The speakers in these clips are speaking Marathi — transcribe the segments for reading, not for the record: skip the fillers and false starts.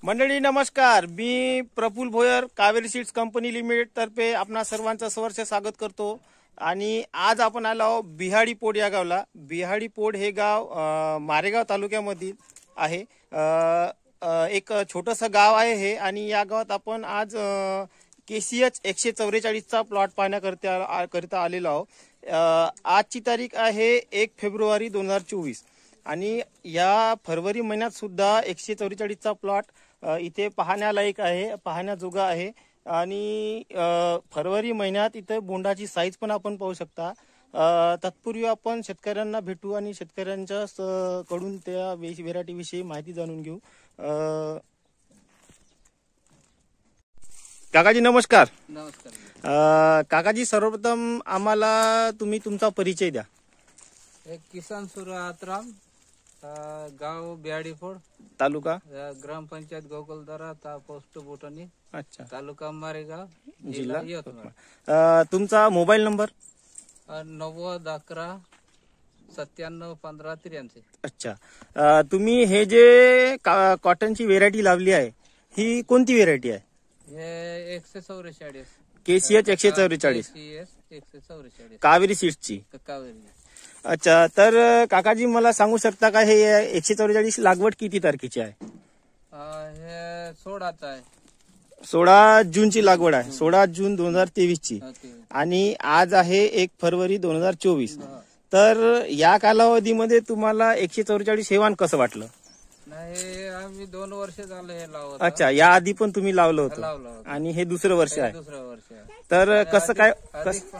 मंडळी नमस्कार, मी Praful Bhoyar Kaveri seeds company limited तर्फे आपणा सर्वांचं सहर्ष स्वागत करतो। आणि आज आपण आलो बिहाडी पोड या गावला। बिहाडी पोड हे गाव मारेगाव तालुक्यामधील आहे। एक छोटंसं गाव आहे हे, आणि या गावात आपण आज KCH 144 चा प्लॉट पाहण्याकरिता आलेलो आहोत। आजची तारीख आहे 1 फेब्रुवारी 2024 आणि या फरवरी महिन्यात सुद्धा 144 चा प्लॉट इथे पाहण्यालायक आहे, पाहण्याजोगा आहे। आणि फरवरी महिन्यात इथे बोंडाची साईज पण आपण पाहू शकता। तत्पूर्वी आपण शेतकऱ्यांना भेटू आणि शेतकऱ्यांच्या कडून त्या व्हेरायटी विषयी माहिती जाणून घेऊ। काकाजी नमस्कार। नमस्कार काकाजी, सर्वप्रथम आम्हाला तुम्ही तुमचा परिचय द्या। एक किसान सुरातराम, गाव बिहाडी फोड, तालुका ग्रामपंचायत गोकुलदरा, पोस्ट बोटणी, अच्छा, तालुका मारेगाव, जिल्हा यवतमाळ। तुमचा मोबाईल नंबर 90 11 97 15 83। अच्छा, तुम्ही हे जे कॉटनची व्हेरायटी लावली आहे ही कोणती व्हेरायटी आहे? हे 144 KCH 144 144 कावेरी सीड्सची कावेरी। अच्छा, तर काकाजी मला सांगू शकता का हे 144 लागवड किती तारखेची आहे? हे 16 आहे, 16 जूनची लागवड आहे, 16 जून 2023 ची। आणि आज आहे 1 फरवरी 2024। तर या कालावधीमध्ये तुम्हाला 144 हे वाण कसं वाटलं? नाही, आम्ही 2 वर्ष झाले हे लावत। अच्छा, या आधी पण तुम्ही लावलं होतं लावलं आणि हे दुसरं वर्ष आहे। दुसरं वर्ष आहे। तर कसं काय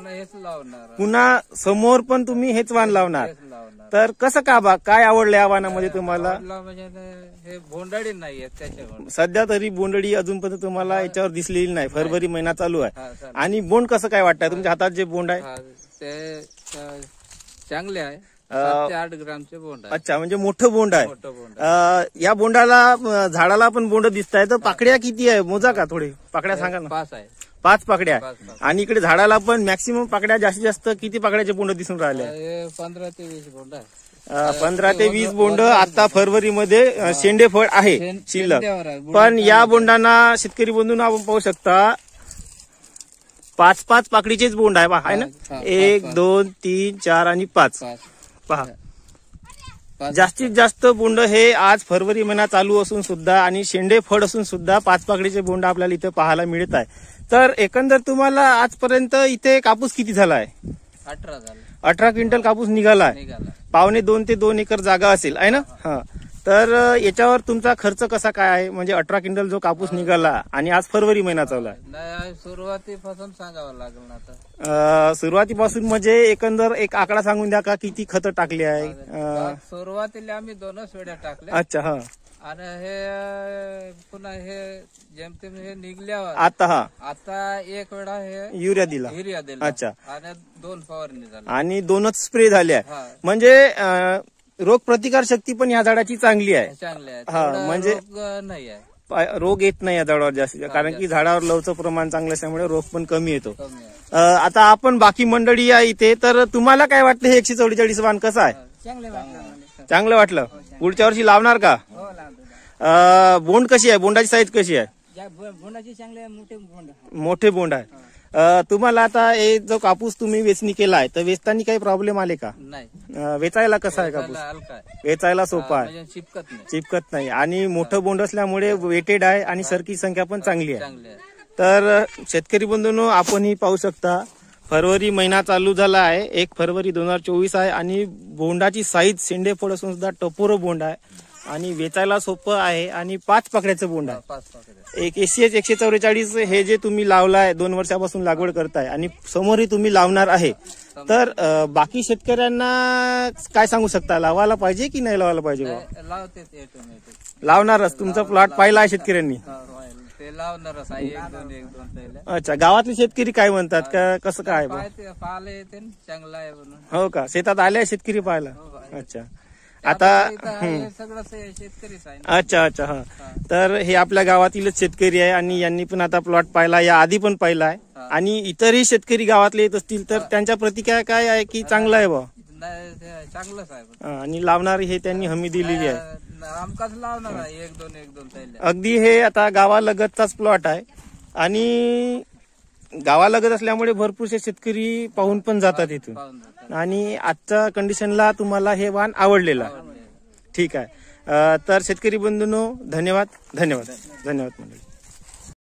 हेच लावणार, पुन्हा समोर पण तुम्ही हेच वाण लावणार? तर कसं काय आवडलं या वाणामध्ये तुम्हाला? म्हणजे हे बोंडाळी नाहीये त्याच्यावर सध्या तरी बोंडळी अजूनपर्यंत तुम्हाला याच्यावर दिसलेली नाही। फरवरी महिना चालू आहे आणि बोंड कसं काय वाटतंय? तुमच्या हातात जे बोंड आहे ते चांगले आहे, 7 ते 8 ग्रामचे बोंड आहे। अच्छा, म्हणजे मोठं बोंड आहे। मोठं बोंड या बोंडाला झाडाला पण बोंड दिसत आहे। तर पाकड्या किती आहे मोजा का? थोडे पाकड्या सांगा ना। 5 आहे, 5 पाकड्या आहे। आणि इकडे झाडाला पण मॅक्सिमम पाकड्या जास्तीत जास्त किती पाकड्याचे बोंड दिसून राहिले? 15 ते 20 बोंड आहे। 15 ते 20 बोंड आता फरवरी मध्ये शेंडे फळ आहे शिल्लक। पण या बोंडांना शेतकरी बंधूंना आपण पाहू शकता 5 पाकडीचेच बोंड आहे ना? 1 2 3 4 आणि 5 पहा। जास्तीत जास्त बोंड हे आज फरवरी महिना चालू असून सुद्धा आणि शेंडे फळ असून सुद्धा 5 पाकडीचे बोंड आपल्याला इथे पाहायला मिळत आहे। तर एकंदर तुम्हाला आजपर्यंत इथे कापूस किती झाला आहे? 18 झाले। 18 क्विंटल कापूस निघाला आहे। पावणे 2 ते 2 एकर जागा असेल आहे ना? हा, तर याच्यावर तुमचा खर्च कसा काय आहे? म्हणजे 18 क्विंटल जो कापूस निघाला आणि आज फरवरी महिना चालू आहे। नाही, सुरुवातीपासून सांगावं लागेल ना आता। सुरुवातीपासून म्हणजे एकंदर एक आकडा सांगून द्या का किती खत टाकले आहे? सुरुवातीला आम्ही 2च वेळा टाकले। अच्छा, हा। आणि हे पुन्हा हे जेमतेम हे निघल्यावर आता 1 वेळा हे युरिया दिला। अच्छा, आणि 2 फवारणी झाल्या आणि 2च स्प्रे झाल्या। म्हणजे रोग प्रतिकार शक्ती पण या झाडाची चांगली आहे। चांगले आहे, हा, म्हणजे नाही आहे, रोग येत नाही या झाडावर जास्त, कारण की झाडावर लवचं प्रमाण चांगलं असल्यामुळे रोग पण कमी येतो। आता आपण बाकी मंडळी आहे इथे, तर तुम्हाला काय वाटतं हे 144 वाण कसं आहे? चांगलं वाटलं। पुढच्या वर्षी लावणार का? बोंड कशी आहे? बोंडाची साईज कशी आहे? बोंडाची चांगले मोठे बोंड आहे। तुम्हाला आता हे जो कापूस तुम्ही वेचणी केलाय तर वेचताना काही प्रॉब्लेम आले का? नाही, वेचायला कसा आहे कापूस? वेचायला सोपा आहे, चिपकत नाही आणि मोठं बोंड असल्यामुळे वेटेड आहे आणि सरकी संख्या पण चांगली आहे। तर शेतकरी बंधूंनो, आपणही पाहू शकता फरवरी महिना चालू झाला आहे, 1 फरवरी 2024 आहे आणि बोंडाची साईज शेंडे फळ असून सुद्धा टपोरं बोंड आहे आणि वेचायला सोपं आहे आणि 5 पाकड्याचं बोंड आहे। एक KCH 144 हे जे तुम्ही लावलाय, 2 वर्षापासून लागवड करताय आणि समोरही तुम्ही लावणार आहे, तर बाकी शेतकऱ्यांना काय सांगू शकता? लावायला पाहिजे की नाही लावायला पाहिजे? लावणारच, तुमचा प्लॉट पाहिला आहे शेतकऱ्यांनी? अच्छा, गावातले शेतकरी काय म्हणतात का? कसं काय? चांगला आहे, हो का? शेतात आले शेतकरी पाहायला? अच्छा, आता अच्छा अच्छा, हा। तर हे आपल्या गावातीलच शेतकरी आहे आणि यांनी पण आता प्लॉट पाहिला, या आधी पण पाहिला आहे आणि इतरही शेतकरी गावातले येत असतील तर त्यांच्या प्रतिक्रिया काय आहे की चांगला आहे बा? चांगलंच आहे आणि लावणार हे त्यांनी हमी दिलेली आहे। हमकाच लावणार आहे एक दोन थैल्या. अगदी हे आता गावालगतचाच प्लॉट आहे आणि गावालगत असल्यामुळे भरपूरसे शेतकरी पाहून पण जातात इथून. पाहून जातात. आणि आजच्या कंडिशनला तुम्हाला हे वाण आवडलेलं आहे. ठीक आहे. तर शेतकरी बंधूंनो, धन्यवाद धन्यवाद धन्यवाद मंडळी.